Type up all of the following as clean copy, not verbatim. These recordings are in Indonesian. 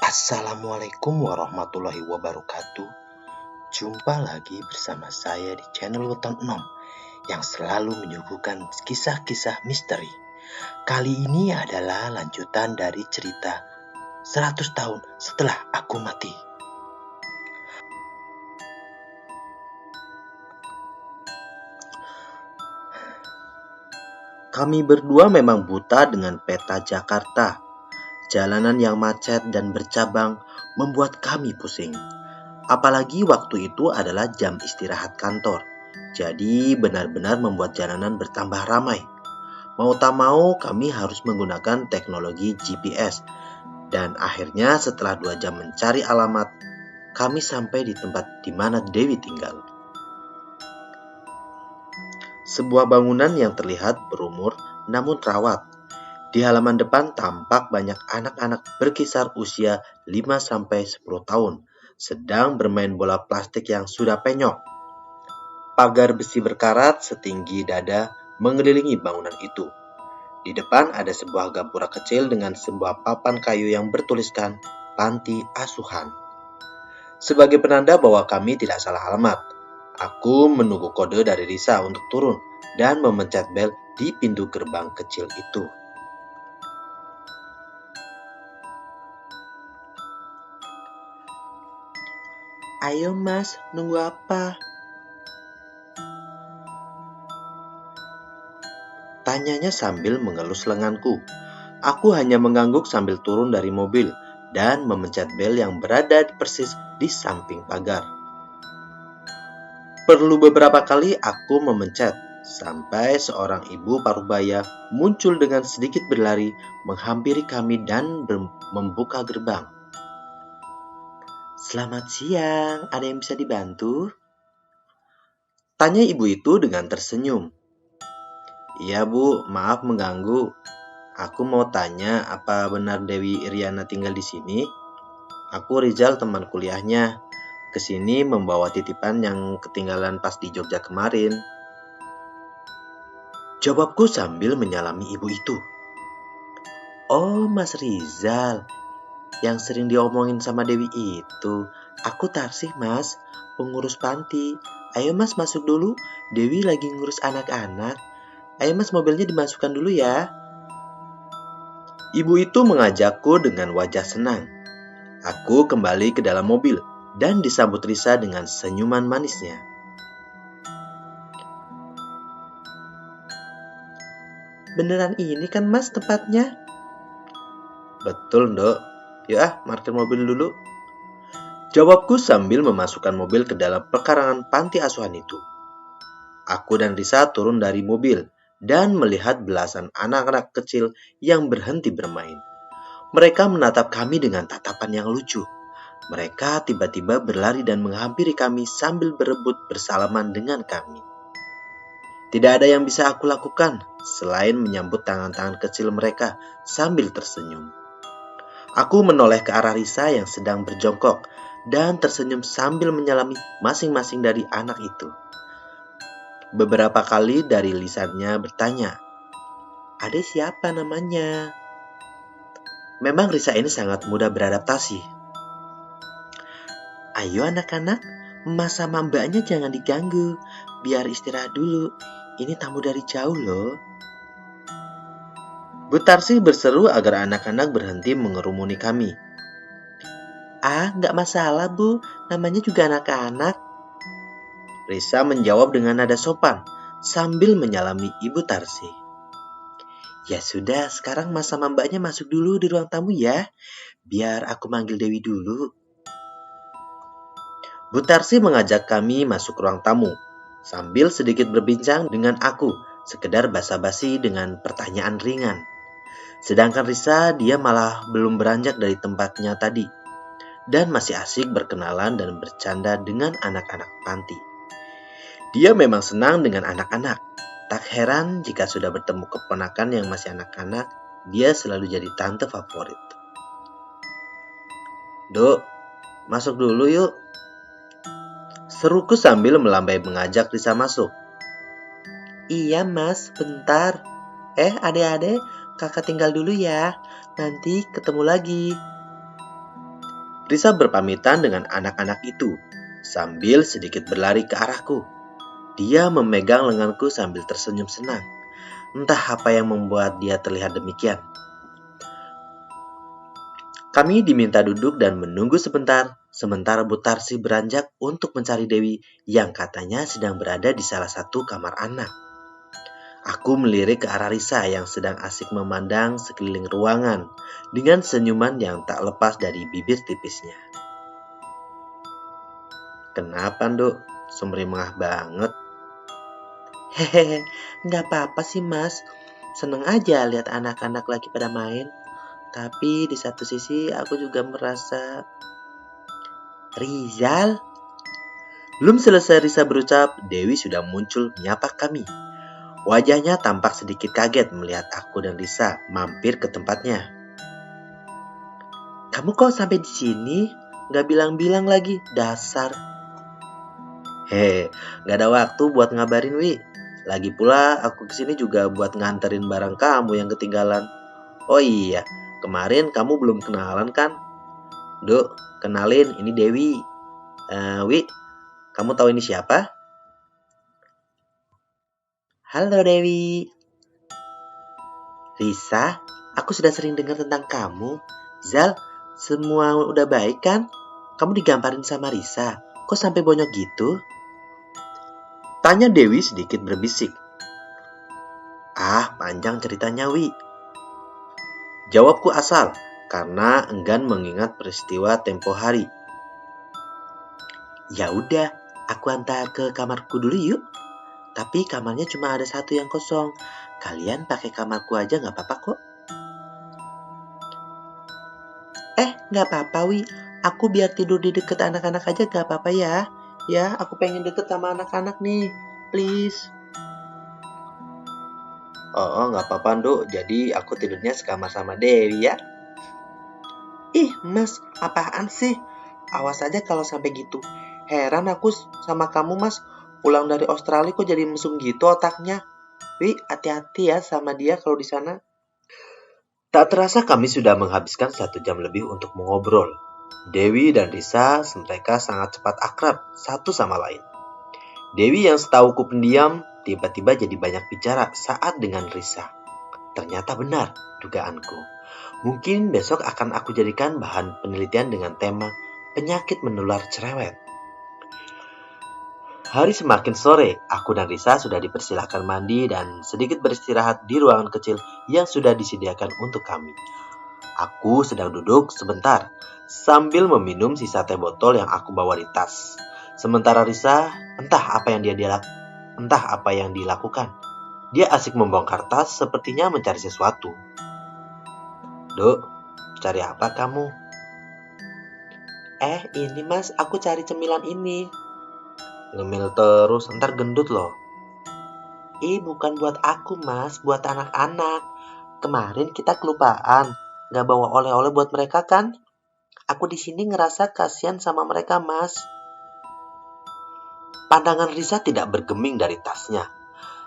Assalamualaikum warahmatullahi wabarakatuh. Jumpa lagi bersama saya di channel Weton 6 yang selalu menyuguhkan kisah-kisah misteri. Kali ini adalah lanjutan dari cerita 100 tahun setelah aku mati. Kami berdua memang buta dengan peta Jakarta. Jalanan yang macet dan bercabang membuat kami pusing. Apalagi waktu itu adalah jam istirahat kantor. Jadi benar-benar membuat jalanan bertambah ramai. Mau tak mau kami harus menggunakan teknologi GPS. Dan akhirnya setelah 2 jam mencari alamat, kami sampai di tempat di mana Dewi tinggal. Sebuah bangunan yang terlihat berumur namun terawat. Di halaman depan tampak banyak anak-anak berkisar usia 5-10 tahun sedang bermain bola plastik yang sudah penyok. Pagar besi berkarat setinggi dada mengelilingi bangunan itu. Di depan ada sebuah gapura kecil dengan sebuah papan kayu yang bertuliskan Panti Asuhan. Sebagai penanda bahwa kami tidak salah alamat, aku menunggu kode dari Risa untuk turun dan memencet bel di pintu gerbang kecil itu. Ayo mas, nunggu apa? Tanyanya sambil mengelus lenganku. Aku hanya mengangguk sambil turun dari mobil dan memencet bel yang berada persis di samping pagar. Perlu beberapa kali aku memencet, sampai seorang ibu parubaya muncul dengan sedikit berlari menghampiri kami dan membuka gerbang. Selamat siang, ada yang bisa dibantu? Tanya ibu itu dengan tersenyum. Iya bu, maaf mengganggu. Aku mau tanya apa benar Dewi Iriana tinggal di sini? Aku Rizal, teman kuliahnya. Kesini membawa titipan yang ketinggalan pas di Jogja kemarin. Jawabku sambil menyalami ibu itu. Oh, Mas Rizal, yang sering diomongin sama Dewi itu. Aku Tarsih, Mas, pengurus panti. Ayo Mas masuk dulu, Dewi lagi ngurus anak-anak. Ayo Mas, mobilnya dimasukkan dulu ya. Ibu itu mengajakku dengan wajah senang. Aku kembali ke dalam mobil dan disambut Risa dengan senyuman manisnya. Beneran ini kan mas tempatnya? Betul dok. Yuk parkir mobil dulu. Jawabku sambil memasukkan mobil ke dalam pekarangan panti asuhan itu. Aku dan Risa turun dari mobil dan melihat belasan anak-anak kecil yang berhenti bermain. Mereka menatap kami dengan tatapan yang lucu. Mereka tiba-tiba berlari dan menghampiri kami sambil berebut bersalaman dengan kami. Tidak ada yang bisa aku lakukan selain menyambut tangan-tangan kecil mereka sambil tersenyum. Aku menoleh ke arah Risa yang sedang berjongkok dan tersenyum sambil menyalami masing-masing dari anak itu. Beberapa kali dari lisannya bertanya, "Adek siapa namanya?" Memang Risa ini sangat mudah beradaptasi. Ayo anak-anak, mas sama mbaknya jangan diganggu, biar istirahat dulu. Ini tamu dari jauh loh. Bu Tarsih berseru agar anak-anak berhenti mengerumuni kami. Nggak masalah bu, namanya juga anak-anak. Risa menjawab dengan nada sopan, sambil menyalami Ibu Tarsih. Ya sudah, sekarang mas sama mbaknya masuk dulu di ruang tamu ya, biar aku manggil Dewi dulu. Bu Tarsih mengajak kami masuk ruang tamu, sambil sedikit berbincang dengan aku, sekedar basa-basi dengan pertanyaan ringan. Sedangkan Risa, dia malah belum beranjak dari tempatnya tadi, dan masih asik berkenalan dan bercanda dengan anak-anak panti. Dia memang senang dengan anak-anak. Tak heran jika sudah bertemu keponakan yang masih anak-anak, dia selalu jadi tante favorit. Duk, masuk dulu yuk. Seruku sambil melambai mengajak Risa masuk. Iya mas, bentar. Adik-adik, kakak tinggal dulu ya. Nanti ketemu lagi. Risa berpamitan dengan anak-anak itu sambil sedikit berlari ke arahku. Dia memegang lenganku sambil tersenyum senang. Entah apa yang membuat dia terlihat demikian. Kami diminta duduk dan menunggu sebentar, sementara Bu Tarsi beranjak untuk mencari Dewi yang katanya sedang berada di salah satu kamar anak. Aku melirik ke arah Risa yang sedang asik memandang sekeliling ruangan dengan senyuman yang tak lepas dari bibir tipisnya. Kenapa, Nduk? Sumringah banget. Hehehe, nggak apa-apa sih, Mas. Seneng aja lihat anak-anak lagi pada main. Tapi di satu sisi aku juga merasa... Rizal? Belum selesai Risa berucap, Dewi sudah muncul menyapa kami. Wajahnya tampak sedikit kaget melihat aku dan Risa mampir ke tempatnya. Kamu kok sampai di sini? Nggak bilang-bilang lagi, dasar. Hehe, nggak ada waktu buat ngabarin, Wi. Lagi pula aku kesini juga buat nganterin barang kamu yang ketinggalan. Oh iya, kemarin kamu belum kenalan kan? Duk, kenalin, ini Dewi. Wi, kamu tahu ini siapa? Halo Dewi. Risa, aku sudah sering dengar tentang kamu. Zal, semua udah baik kan? Kamu digamparin sama Risa, kok sampai bonyok gitu? Tanya Dewi sedikit berbisik. Ah, panjang ceritanya, Wi. Jawabku asal, karena enggan mengingat peristiwa tempo hari. Ya udah, aku antar ke kamarku dulu yuk. Tapi kamarnya cuma ada satu yang kosong. Kalian pakai kamarku aja gak apa-apa kok. Gak apa-apa, Wi. Aku biar tidur di deket anak-anak aja gak apa-apa ya. Ya, aku pengen deket sama anak-anak nih. Please. Oh, gak apa-apa, Nduk. Jadi aku tidurnya sekamar sama Dewi ya. Ih, Mas, apaan sih? Awas aja kalau sampai gitu. Heran aku sama kamu, Mas. Pulang dari Australia kok jadi mesum gitu otaknya. Wi, hati-hati ya sama dia kalau di sana. Tak terasa kami sudah menghabiskan 1 jam lebih untuk mengobrol. Dewi dan Risa, mereka sangat cepat akrab satu sama lain. Dewi yang setauku pendiam, tiba-tiba jadi banyak bicara saat dengan Risa. Ternyata benar dugaanku. Mungkin besok akan aku jadikan bahan penelitian dengan tema penyakit menular cerewet. Hari semakin sore, aku dan Risa sudah dipersilahkan mandi dan sedikit beristirahat di ruangan kecil yang sudah disediakan untuk kami. Aku sedang duduk sebentar sambil meminum sisa teh botol yang aku bawa di tas. Sementara Risa, entah apa yang dilakukan. Dia asik membongkar tas, sepertinya mencari sesuatu. Duk, cari apa kamu? Ini Mas, aku cari cemilan ini. Ngemil terus, ntar gendut loh. Bukan buat aku Mas, buat anak-anak. Kemarin kita kelupaan, gak bawa oleh-oleh buat mereka kan? Aku di sini ngerasa kasihan sama mereka, Mas. Pandangan Risa tidak bergeming dari tasnya.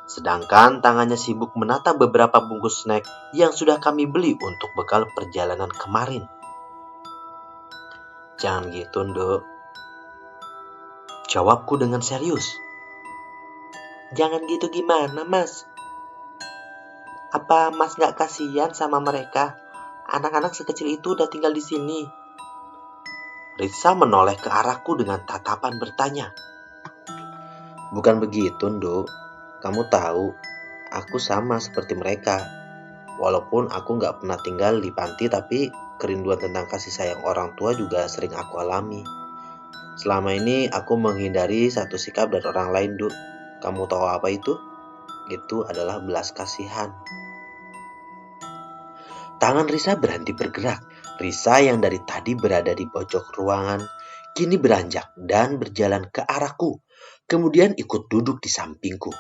Sedangkan tangannya sibuk menata beberapa bungkus snack yang sudah kami beli untuk bekal perjalanan kemarin. Jangan gitu, Nduk. Jawabku dengan serius. Jangan gitu gimana, Mas? Apa Mas gak kasihan sama mereka? Anak-anak sekecil itu udah tinggal di sini. Risa menoleh ke arahku dengan tatapan bertanya. Bukan begitu, Nduk. Kamu tahu, aku sama seperti mereka. Walaupun aku gak pernah tinggal di panti, tapi kerinduan tentang kasih sayang orang tua juga sering aku alami. Selama ini aku menghindari satu sikap dari orang lain, Nduk. Kamu tahu apa itu? Itu adalah belas kasihan. Tangan Risa berhenti bergerak. Risa yang dari tadi berada di pojok ruangan, kini beranjak dan berjalan ke arahku. Kemudian ikut duduk di sampingku.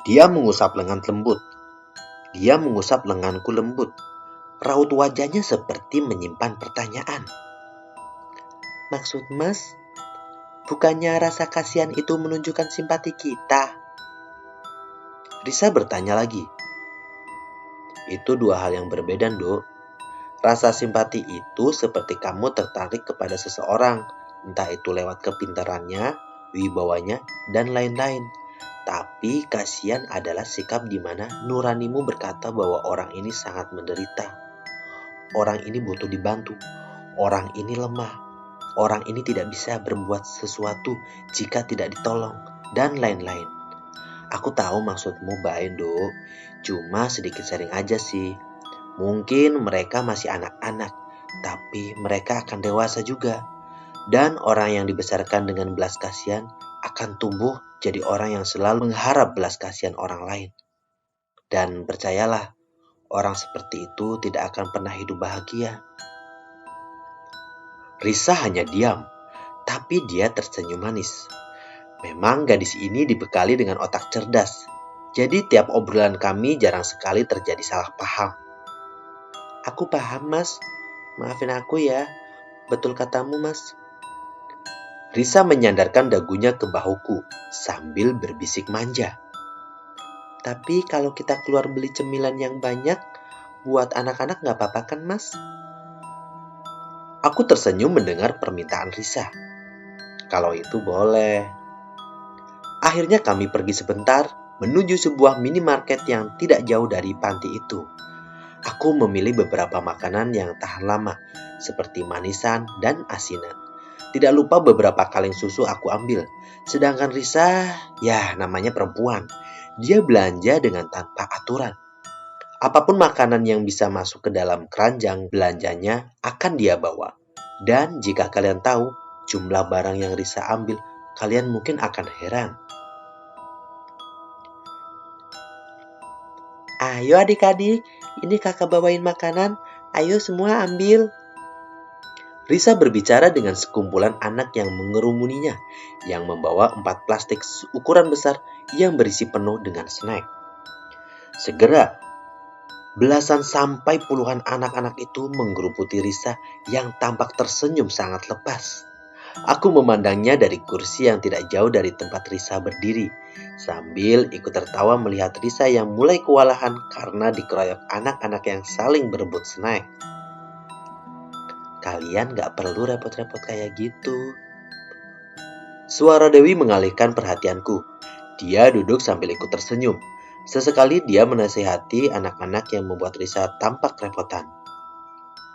Dia mengusap lenganku lembut. Raut wajahnya seperti menyimpan pertanyaan. Maksud Mas, bukannya rasa kasihan itu menunjukkan simpati kita? Risa bertanya lagi. Itu 2 hal yang berbeda, Nduk. Rasa simpati itu seperti kamu tertarik kepada seseorang, entah itu lewat kepintarannya, wibawanya, dan lain-lain. Tapi kasihan adalah sikap di mana nuranimu berkata bahwa orang ini sangat menderita. Orang ini butuh dibantu. Orang ini lemah. Orang ini tidak bisa berbuat sesuatu jika tidak ditolong, dan lain-lain. Aku tahu maksudmu baik, Dok. Cuma sedikit sharing aja sih. Mungkin mereka masih anak-anak, tapi mereka akan dewasa juga. Dan orang yang dibesarkan dengan belas kasihan akan tumbuh jadi orang yang selalu mengharap belas kasihan orang lain. Dan percayalah, orang seperti itu tidak akan pernah hidup bahagia. Risa hanya diam, tapi dia tersenyum manis. Memang gadis ini dibekali dengan otak cerdas. Jadi tiap obrolan kami jarang sekali terjadi salah paham. Aku paham, Mas. Maafin aku ya. Betul katamu, Mas. Risa menyandarkan dagunya ke bahuku sambil berbisik manja. Tapi kalau kita keluar beli cemilan yang banyak, buat anak-anak gak apa-apa kan, Mas? Aku tersenyum mendengar permintaan Risa. Kalau itu boleh. Akhirnya kami pergi sebentar menuju sebuah minimarket yang tidak jauh dari panti itu. Aku memilih beberapa makanan yang tahan lama, seperti manisan dan asinan. Tidak lupa beberapa kaleng susu aku ambil. Sedangkan Risa, ya namanya perempuan. Dia belanja dengan tanpa aturan. Apapun makanan yang bisa masuk ke dalam keranjang belanjanya akan dia bawa. Dan jika kalian tahu jumlah barang yang Risa ambil, kalian mungkin akan heran. Ayo adik-adik, ini kakak bawain makanan. Ayo semua ambil. Risa berbicara dengan sekumpulan anak yang mengerumuninya, yang membawa 4 plastik ukuran besar yang berisi penuh dengan snack. Segera, belasan sampai puluhan anak-anak itu menggeruputi Risa yang tampak tersenyum sangat lepas. Aku memandangnya dari kursi yang tidak jauh dari tempat Risa berdiri, sambil ikut tertawa melihat Risa yang mulai kewalahan karena dikeroyok anak-anak yang saling berebut snack. Kalian gak perlu repot-repot kayak gitu. Suara Dewi mengalihkan perhatianku. Dia duduk sambil ikut tersenyum. Sesekali dia menasihati anak-anak yang membuat Risa tampak kerepotan.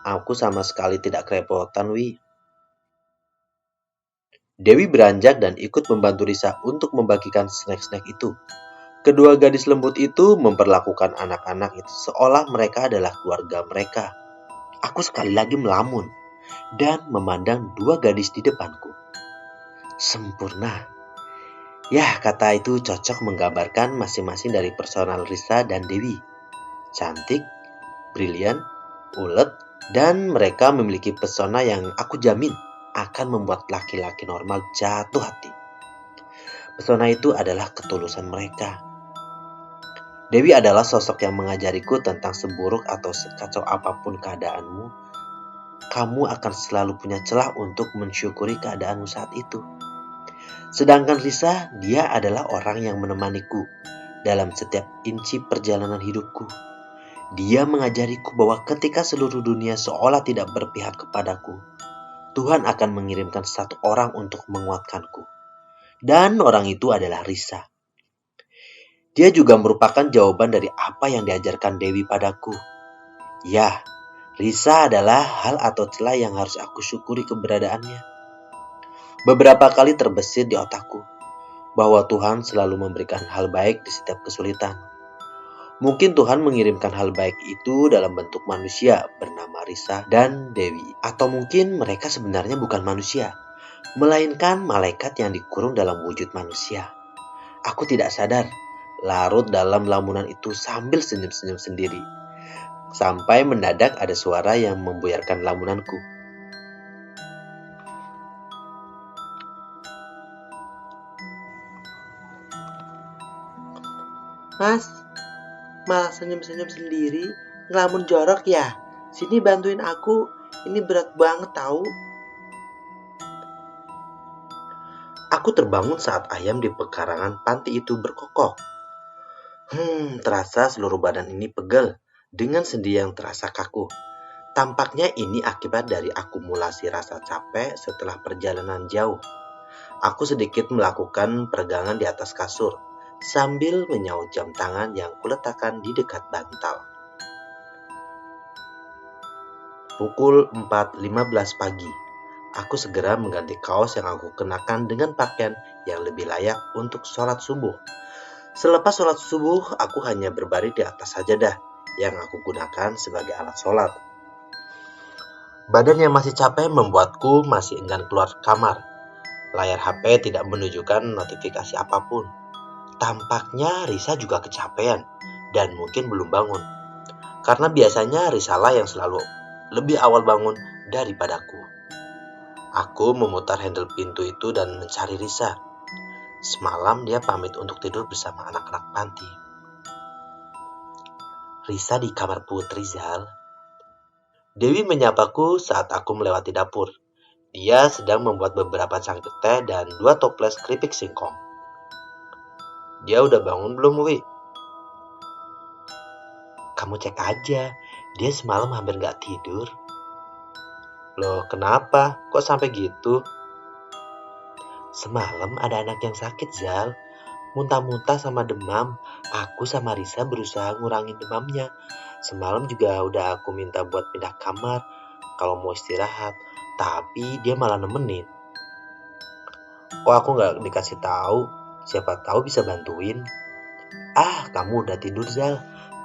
Aku sama sekali tidak kerepotan, Wi. Dewi beranjak dan ikut membantu Risa untuk membagikan snack-snack itu. Kedua gadis lembut itu memperlakukan anak-anak itu seolah mereka adalah keluarga mereka. Aku sekali lagi melamun dan memandang dua gadis di depanku. Sempurna. Ya, kata itu cocok menggambarkan masing-masing dari personal Risa dan Dewi. Cantik, brilian, ulet, dan mereka memiliki pesona yang aku jamin akan membuat laki-laki normal jatuh hati. Pesona itu adalah ketulusan mereka. Dewi adalah sosok yang mengajariku tentang seburuk atau sekacau apapun keadaanmu, kamu akan selalu punya celah untuk mensyukuri keadaanmu saat itu. Sedangkan Risa, dia adalah orang yang menemaniku dalam setiap inci perjalanan hidupku. Dia mengajariku bahwa ketika seluruh dunia seolah tidak berpihak kepadaku, Tuhan akan mengirimkan satu orang untuk menguatkanku. Dan orang itu adalah Risa. Dia juga merupakan jawaban dari apa yang diajarkan Dewi padaku. Ya, Risa adalah hal atau celah yang harus aku syukuri keberadaannya. Beberapa kali terbesit di otakku bahwa Tuhan selalu memberikan hal baik di setiap kesulitan. Mungkin Tuhan mengirimkan hal baik itu dalam bentuk manusia bernama Risa dan Dewi. Atau mungkin mereka sebenarnya bukan manusia, melainkan malaikat yang dikurung dalam wujud manusia. Aku tidak sadar, larut dalam lamunan itu sambil senyum-senyum sendiri. Sampai mendadak ada suara yang membuyarkan lamunanku. Mas, malah senyum-senyum sendiri, ngelamun jorok ya? Sini bantuin aku, ini berat banget tahu. Aku terbangun saat ayam di pekarangan panti itu berkokok. Terasa seluruh badan ini pegel dengan sendi yang terasa kaku. Tampaknya ini akibat dari akumulasi rasa capek setelah perjalanan jauh. Aku sedikit melakukan peregangan di atas kasur, sambil menyaut jam tangan yang kuletakkan di dekat bantal. Pukul 4.15 pagi, aku segera mengganti kaos yang aku kenakan dengan pakaian yang lebih layak untuk sholat subuh. Selepas sholat subuh, aku hanya berbaring di atas sajadah yang aku gunakan sebagai alat sholat. Badan yang masih capek membuatku masih enggan keluar kamar. Layar HP tidak menunjukkan notifikasi apapun. Tampaknya Risa juga kecapean dan mungkin belum bangun. Karena biasanya Risalah yang selalu lebih awal bangun daripadaku. Aku memutar handle pintu itu dan mencari Risa. Semalam dia pamit untuk tidur bersama anak-anak panti. Risa di kamar Putri, Zal. Dewi menyapaku saat aku melewati dapur. Dia sedang membuat beberapa cangkir teh dan 2 toples keripik singkong. Dia udah bangun belum, Wi? Kamu cek aja, dia semalam hampir gak tidur. Loh, kenapa? Kok sampai gitu? Semalam ada anak yang sakit, Zal. Muntah-muntah sama demam. Aku sama Risa berusaha ngurangin demamnya. Semalam juga udah aku minta buat pindah kamar kalau mau istirahat, tapi dia malah nemenin. Kok aku gak dikasih tahu? Siapa tahu bisa bantuin. Ah, kamu udah tidur, Zal.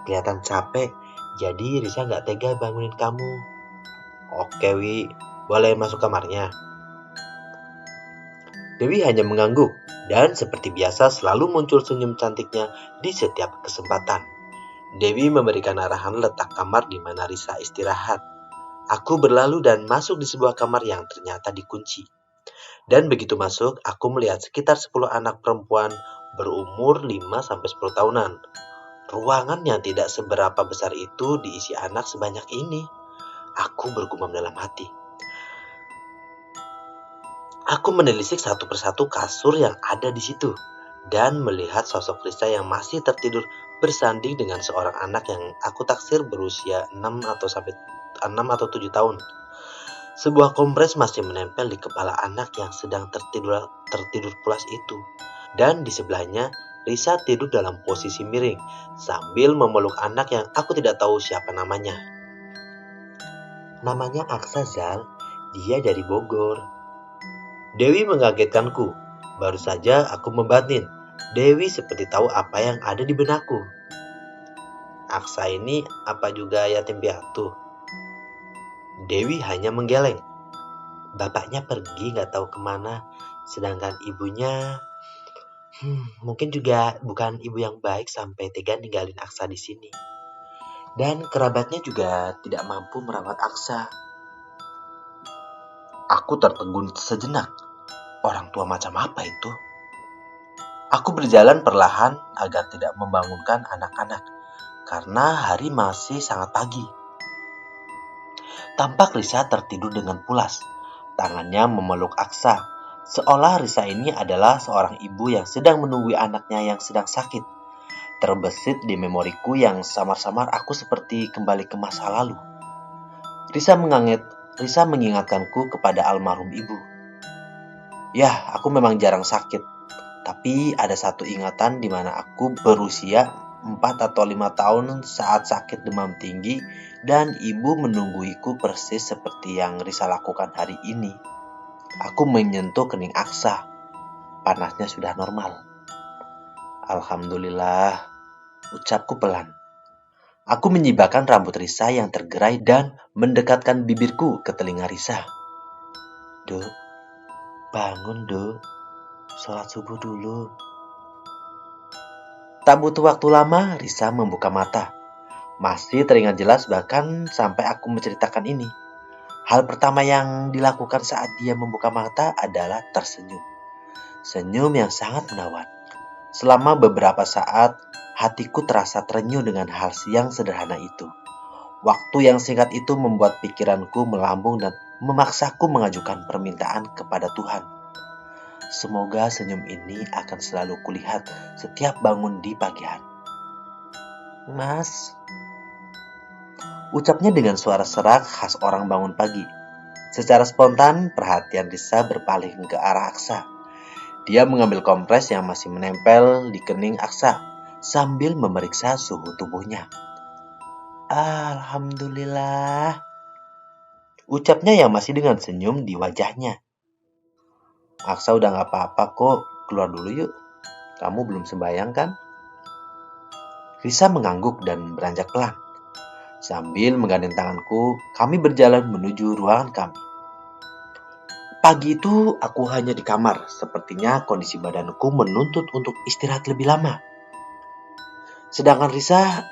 Kelihatan capek, jadi Risa gak tega bangunin kamu. Oke, Wi. Boleh masuk kamarnya? Dewi hanya mengangguk, dan seperti biasa selalu muncul senyum cantiknya di setiap kesempatan. Dewi memberikan arahan letak kamar di mana Risa istirahat. Aku berlalu dan masuk di sebuah kamar yang ternyata dikunci. Dan begitu masuk, aku melihat sekitar 10 anak perempuan berumur 5-10 tahunan. Ruangan yang tidak seberapa besar itu diisi anak sebanyak ini. Aku bergumam dalam hati. Aku menelisik satu persatu kasur yang ada di situ dan melihat sosok Risa yang masih tertidur bersanding dengan seorang anak yang aku taksir berusia 6 atau 7 tahun. Sebuah kompres masih menempel di kepala anak yang sedang tertidur pulas itu. Dan di sebelahnya, Risa tidur dalam posisi miring sambil memeluk anak yang aku tidak tahu siapa namanya. Namanya Aksa, Zal. Dia dari Bogor. Dewi mengagetkanku. Baru saja aku membatin. Dewi seperti tahu apa yang ada di benakku. Aksa ini apa juga yatim piatu? Dewi hanya menggeleng. Bapaknya pergi gak tahu kemana, sedangkan ibunya mungkin juga bukan ibu yang baik sampai tega ninggalin Aksa di sini. Dan kerabatnya juga tidak mampu merawat Aksa. Aku tertegun sejenak. Orang tua macam apa itu? Aku berjalan perlahan agar tidak membangunkan anak-anak, karena hari masih sangat pagi. Tampak Risa tertidur dengan pulas. Tangannya memeluk Aksa, seolah Risa ini adalah seorang ibu yang sedang menunggui anaknya yang sedang sakit. Terbesit di memoriku yang samar-samar aku seperti kembali ke masa lalu. Risa mengingatkanku kepada almarhum ibu. Ya, aku memang jarang sakit, tapi ada satu ingatan di mana aku berusia 4 atau 5 tahun saat sakit demam tinggi dan ibu menungguiku persis seperti yang Risa lakukan hari ini. Aku menyentuh kening Aksa. Panasnya sudah normal. Alhamdulillah, ucapku pelan. Aku menyibakkan rambut Risa yang tergerai dan mendekatkan bibirku ke telinga Risa. Duk, bangun, Duk. Sholat subuh dulu. Tak butuh waktu lama, Risa membuka mata. Masih teringat jelas bahkan sampai aku menceritakan ini. Hal pertama yang dilakukan saat dia membuka mata adalah tersenyum. Senyum yang sangat menawan. Selama beberapa saat, hatiku terasa terenyuh dengan hal yang sederhana itu. Waktu yang singkat itu membuat pikiranku melambung dan memaksaku mengajukan permintaan kepada Tuhan. Semoga senyum ini akan selalu kulihat setiap bangun di pagi hari. Mas, Ucapnya dengan suara serak khas orang bangun pagi. Secara spontan, perhatian Risa berpaling ke arah Aksa. Dia mengambil kompres yang masih menempel di kening Aksa sambil memeriksa suhu tubuhnya. Alhamdulillah, ucapnya yang masih dengan senyum di wajahnya. Aksa udah gak apa-apa kok, keluar dulu yuk. Kamu belum sembahyang kan? Risa mengangguk dan beranjak pelan. Sambil menggandeng tanganku, kami berjalan menuju ruangan kami. Pagi itu aku hanya di kamar, sepertinya kondisi badanku menuntut untuk istirahat lebih lama. Sedangkan Risa,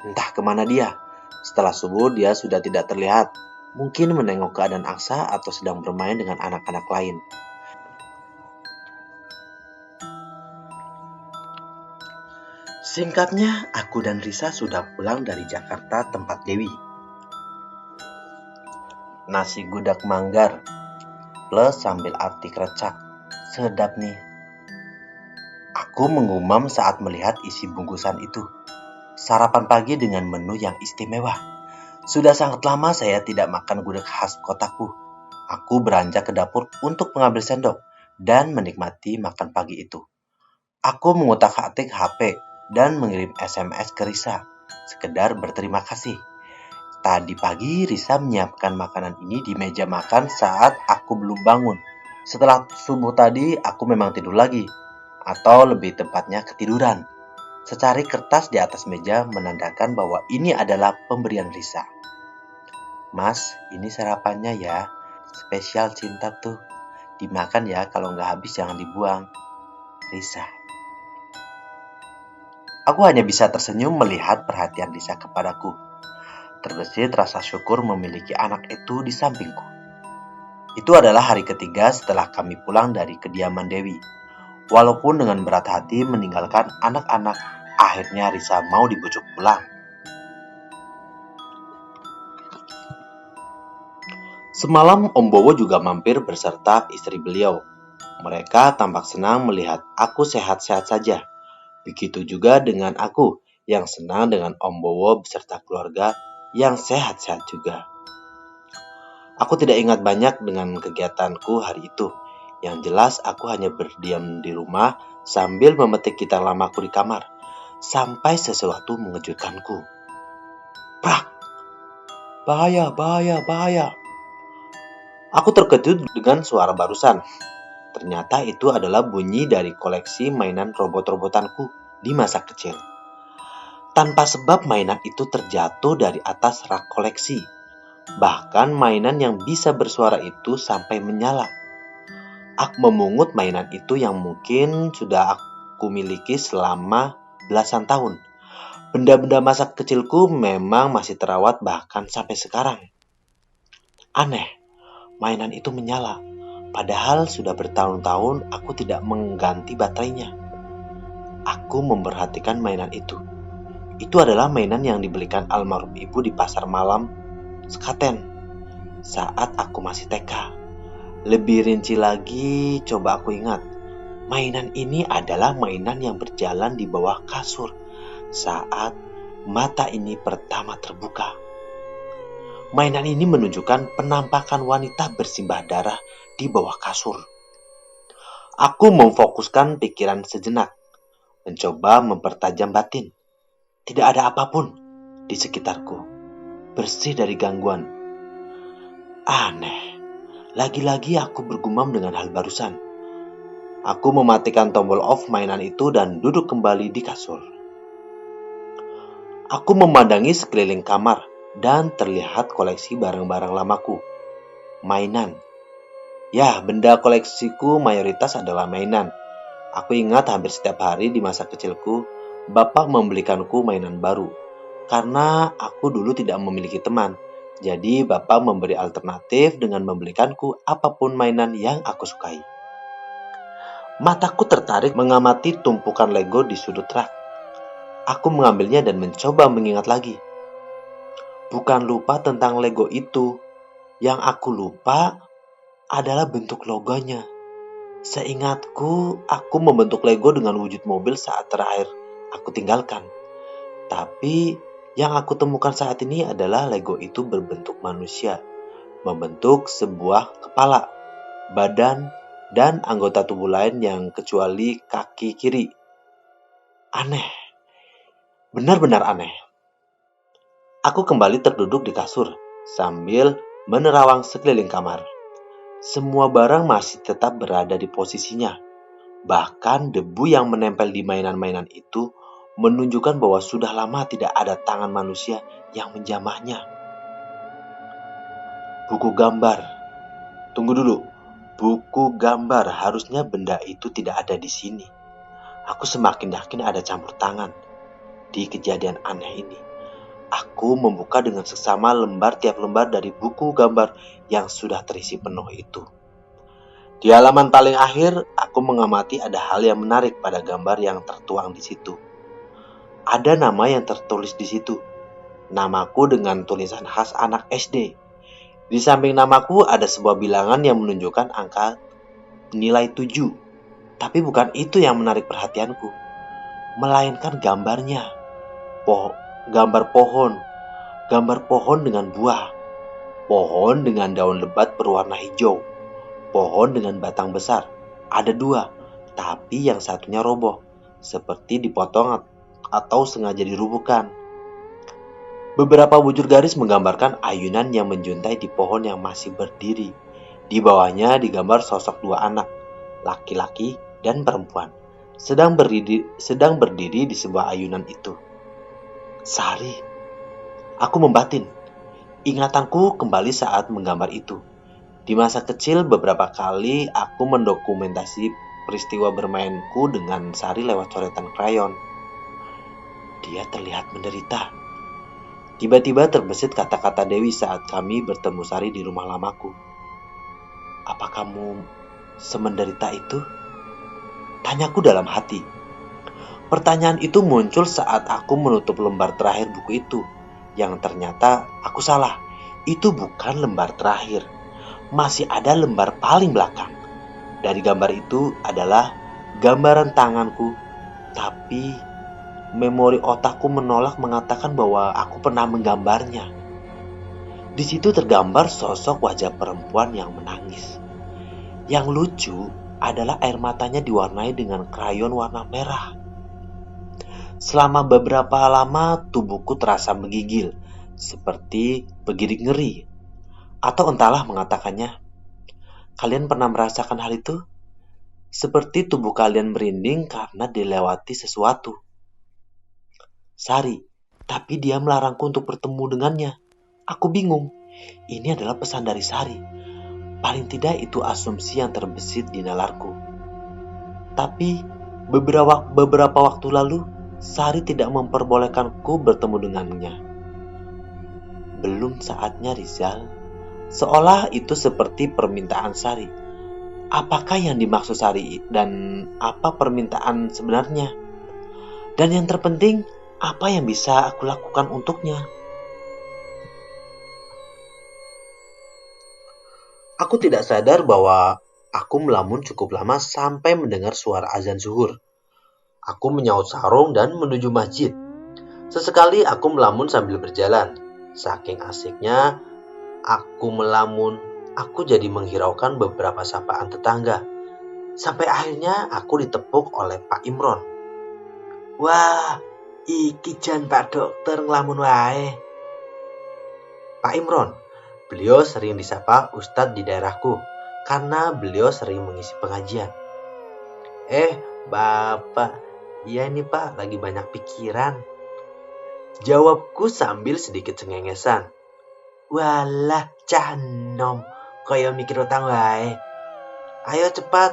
entah kemana dia. Setelah subuh dia sudah tidak terlihat, mungkin menengok keadaan Aksa atau sedang bermain dengan anak-anak lain. Singkatnya, aku dan Risa sudah pulang dari Jakarta tempat Dewi. Nasi gudeg manggar plus sambil ati krecak. Sedap nih. Aku mengumam saat melihat isi bungkusan itu. Sarapan pagi dengan menu yang istimewa. Sudah sangat lama saya tidak makan gudeg khas kotaku. Aku beranjak ke dapur untuk mengambil sendok dan menikmati makan pagi itu. Aku mengutak-atik HP dan mengirim SMS ke Risa, sekedar berterima kasih. Tadi pagi Risa menyiapkan makanan ini di meja makan saat aku belum bangun. Setelah subuh tadi aku memang tidur lagi, atau lebih tepatnya ketiduran. Secari kertas di atas meja menandakan bahwa ini adalah pemberian Risa. Mas, ini sarapannya ya, spesial cinta tuh. Dimakan ya, kalau nggak habis jangan dibuang. Risa. Aku hanya bisa tersenyum melihat perhatian Risa kepadaku. Terbesit rasa syukur memiliki anak itu di sampingku. Itu adalah hari ketiga setelah kami pulang dari kediaman Dewi. Walaupun dengan berat hati meninggalkan anak-anak, akhirnya Risa mau dibujuk pulang. Semalam Om Bowo juga mampir beserta istri beliau. Mereka tampak senang melihat aku sehat-sehat saja. Begitu juga dengan aku yang senang dengan Om Bowo beserta keluarga yang sehat-sehat juga. Aku tidak ingat banyak dengan kegiatanku hari itu. Yang jelas aku hanya berdiam di rumah sambil memetik gitar lamaku di kamar. Sampai sesuatu mengejutkanku. Prak! Bahaya, bahaya, bahaya. Aku terkejut dengan suara barusan. Ternyata itu adalah bunyi dari koleksi mainan robot-robotanku di masa kecil. Tanpa sebab mainan itu terjatuh dari atas rak koleksi. Bahkan mainan yang bisa bersuara itu sampai menyala. Aku memungut mainan itu yang mungkin sudah aku miliki selama belasan tahun. Benda-benda masa kecilku memang masih terawat bahkan sampai sekarang. Aneh, mainan itu menyala. Padahal sudah bertahun-tahun aku tidak mengganti baterainya. Aku memperhatikan mainan itu. Itu adalah mainan yang dibelikan almarhum ibu di pasar malam Sekaten saat aku masih TK. Lebih rinci lagi, coba aku ingat. Mainan ini adalah mainan yang berjalan di bawah kasur saat mata ini pertama terbuka. Mainan ini menunjukkan penampakan wanita bersimbah darah di bawah kasur. Aku memfokuskan pikiran sejenak, mencoba mempertajam batin. Tidak ada apapun di sekitarku, bersih dari gangguan. Aneh, lagi-lagi aku bergumam dengan hal barusan. Aku mematikan tombol off mainan itu dan duduk kembali di kasur. Aku memandangi sekeliling kamar dan terlihat koleksi barang-barang lamaku. Mainan. Ya, benda koleksiku mayoritas adalah mainan. Aku ingat hampir setiap hari di masa kecilku, Bapak membelikanku mainan baru. Karena aku dulu tidak memiliki teman, jadi Bapak memberi alternatif dengan membelikanku apapun mainan yang aku sukai. Mataku tertarik mengamati tumpukan Lego di sudut rak. Aku mengambilnya dan mencoba mengingat lagi. Bukan lupa tentang Lego itu. Yang aku lupa adalah bentuk logonya. Seingatku, aku membentuk Lego dengan wujud mobil saat terakhir aku tinggalkan. Tapi Yang aku temukan saat ini adalah Lego itu berbentuk manusia, membentuk sebuah kepala, badan, dan anggota tubuh lain yang kecuali kaki kiri. Aneh, benar-benar aneh. Aku kembali terduduk di kasur sambil menerawang sekeliling kamar. Semua barang masih tetap berada di posisinya. Bahkan debu yang menempel di mainan-mainan itu menunjukkan bahwa sudah lama tidak ada tangan manusia yang menjamahnya. Buku gambar. Tunggu dulu. Buku gambar, harusnya benda itu tidak ada di sini. Aku semakin yakin ada campur tangan di kejadian aneh ini. Aku membuka dengan seksama lembar tiap lembar dari buku gambar yang sudah terisi penuh itu. Di halaman paling akhir, aku mengamati ada hal yang menarik pada gambar yang tertuang di situ. Ada nama yang tertulis di situ. Namaku dengan tulisan khas anak SD. Di samping namaku ada sebuah bilangan yang menunjukkan angka nilai 7. Tapi bukan itu yang menarik perhatianku, melainkan gambarnya. Gambar pohon. Gambar pohon dengan buah. Pohon dengan daun lebat berwarna hijau. Pohon dengan batang besar. Ada 2, tapi yang satunya roboh, seperti dipotong atau sengaja dirubuhkan. Beberapa bujur garis menggambarkan ayunan yang menjuntai di pohon yang masih berdiri. Di bawahnya digambar sosok 2 anak, laki-laki dan perempuan, sedang berdiri di sebuah ayunan itu. Sari. Aku membatin. Ingatanku kembali saat menggambar itu. Di masa kecil beberapa kali aku mendokumentasi peristiwa bermainku dengan Sari lewat coretan krayon. Dia terlihat menderita. Tiba-tiba terbesit kata-kata Dewi saat kami bertemu Sari di rumah lamaku. Apa kamu semenderita itu? Tanyaku dalam hati. Pertanyaan itu muncul saat aku menutup lembar terakhir buku itu. Yang ternyata aku salah. Itu bukan lembar terakhir. Masih ada lembar paling belakang. Dari gambar itu adalah gambaran tanganku. Tapi memori otakku menolak mengatakan bahwa aku pernah menggambarnya. Di situ tergambar sosok wajah perempuan yang menangis. Yang lucu adalah air matanya diwarnai dengan krayon warna merah. Selama beberapa lama tubuhku terasa menggigil, seperti bergidik ngeri. Atau entahlah mengatakannya. Kalian pernah merasakan hal itu? Seperti tubuh kalian merinding karena dilewati sesuatu. Sari, tapi dia melarangku untuk bertemu dengannya. Aku bingung. Ini adalah pesan dari Sari. Paling tidak itu asumsi yang terbesit di nalarku. Tapi beberapa waktu lalu, Sari tidak memperbolehkanku bertemu dengannya. Belum saatnya, Rizal. Seolah itu seperti permintaan Sari. Apakah yang dimaksud Sari dan apa permintaan sebenarnya? Dan yang terpenting, apa yang bisa aku lakukan untuknya? Aku tidak sadar bahwa aku melamun cukup lama sampai mendengar suara azan zuhur. Aku menyaut sarung dan menuju masjid. Sesekali aku melamun sambil berjalan. Saking asiknya aku melamun, aku jadi menghiraukan beberapa sapaan tetangga. Sampai akhirnya aku ditepuk oleh Pak Imron. Wah, iki jan Pak Dokter ngelamun wae. Pak Imron, beliau sering disapa Ustadz di daerahku karena beliau sering mengisi pengajian. Bapak, iya nih Pak, lagi banyak pikiran. Jawabku sambil sedikit cengengesan. Walah, cah nom, kaya mikir utang wae. Ayo cepat,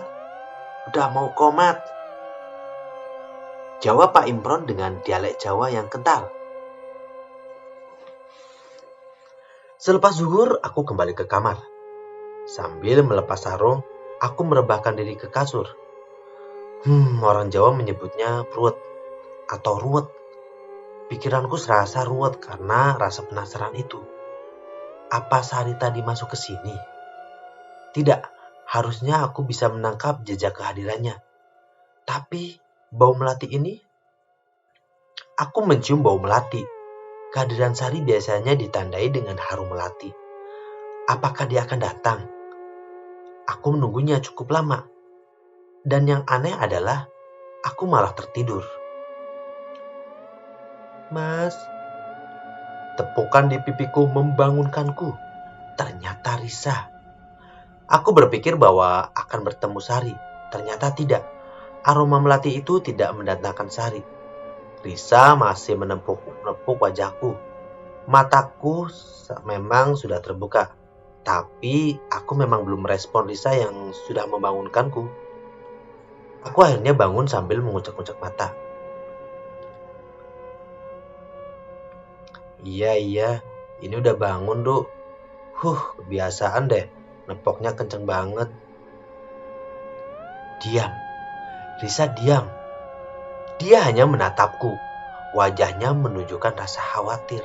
udah mau komat. Jawab Pak Imron dengan dialek Jawa yang kental. Selepas zuhur, aku kembali ke kamar. Sambil melepas sarung, aku merebahkan diri ke kasur. Orang Jawa menyebutnya ruwet atau ruwet. Pikiranku serasa ruwet karena rasa penasaran itu. Apa Sari tadi masuk ke sini? Tidak, harusnya aku bisa menangkap jejak kehadirannya. Tapi bau melati ini? Aku mencium bau melati. Kehadiran Sari biasanya ditandai dengan harum melati. Apakah dia akan datang? Aku menunggunya cukup lama. Dan yang aneh adalah aku malah tertidur. Mas, tepukan di pipiku membangunkanku. Ternyata Risa. Aku berpikir bahwa akan bertemu Sari. Ternyata tidak. Aroma melati itu tidak mendatangkan Sari. Risa masih menepuk wajahku. Mataku memang sudah terbuka. Tapi aku memang belum merespon Risa yang sudah membangunkanku. Aku akhirnya bangun sambil mengucek-ucek mata. Iya, ini udah bangun, Duk. Kebiasaan deh. Nepoknya kenceng banget. Diam. Risa diam. Dia hanya menatapku. Wajahnya menunjukkan rasa khawatir.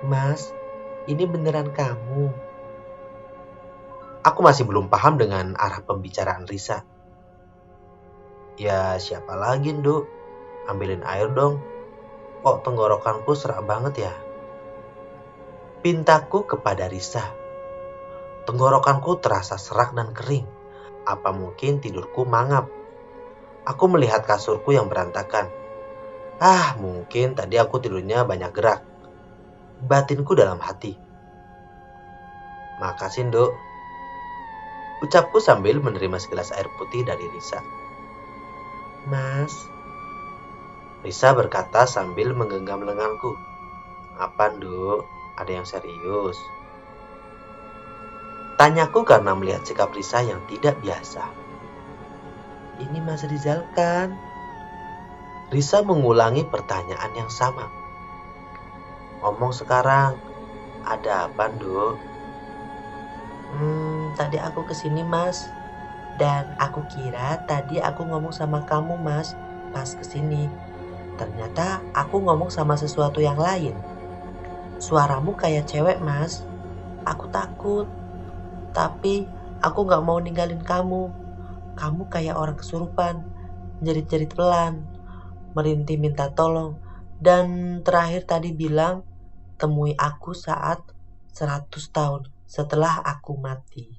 Mas, ini beneran kamu? Aku masih belum paham dengan arah pembicaraan Risa. Ya, siapa lagi, Nduk? Ambilin air dong. Kok tenggorokanku serak banget ya? Pintaku kepada Risa. Tenggorokanku terasa serak dan kering. Apa mungkin tidurku mangap? Aku melihat kasurku yang berantakan. Mungkin tadi aku tidurnya banyak gerak. Batinku dalam hati. Makasih, Nduk. Ucapku sambil menerima segelas air putih dari Risa. Mas, Risa berkata sambil menggenggam lenganku. Apa, Nduk? Ada yang serius? Tanyaku karena melihat sikap Risa yang tidak biasa. Ini Mas Rizal kan? Risa mengulangi pertanyaan yang sama. Ngomong sekarang, ada apa, Nduk? Tadi aku kesini, Mas. Dan aku kira tadi aku ngomong sama kamu, Mas, pas kesini. Ternyata aku ngomong sama sesuatu yang lain. Suaramu kayak cewek, Mas. Aku takut. Tapi aku gak mau ninggalin kamu. Kamu kayak orang kesurupan, jerit-jerit pelan, merintih minta tolong. Dan terakhir tadi bilang, temui aku saat 100 tahun setelah aku mati.